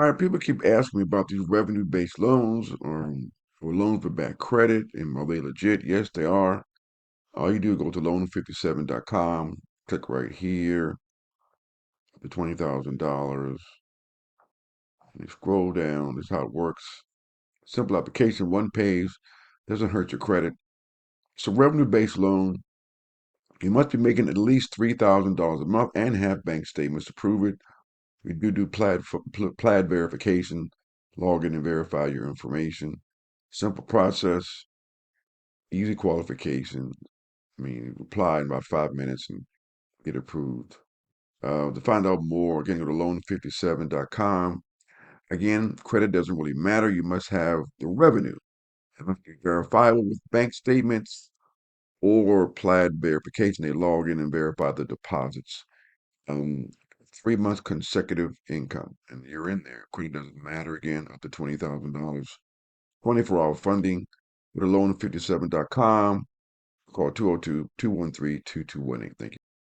All right, people keep asking me about these revenue-based loans or loans with bad credit, and are they legit? Yes, they are. All you do is go to loan57.com, click right here, the $20,000, and you scroll down. This is how it works. Simple application, one page, doesn't hurt your credit. So revenue-based loan, you must be making at least $3,000 a month and have bank statements to prove it. We do plaid verification, log in and verify your information. Simple process, easy qualification. I mean, apply in about 5 minutes and get approved. To find out more, again, go to loan57.com. Again, credit doesn't really matter. You must have the revenue. It must be verifiable with bank statements or plaid verification. They log in and verify the deposits. Um, 3 months consecutive income, and you're in there. Credit doesn't matter again, up to $20,000. 24-hour funding. Go to loan57.com. Call 202-213-2218. Thank you.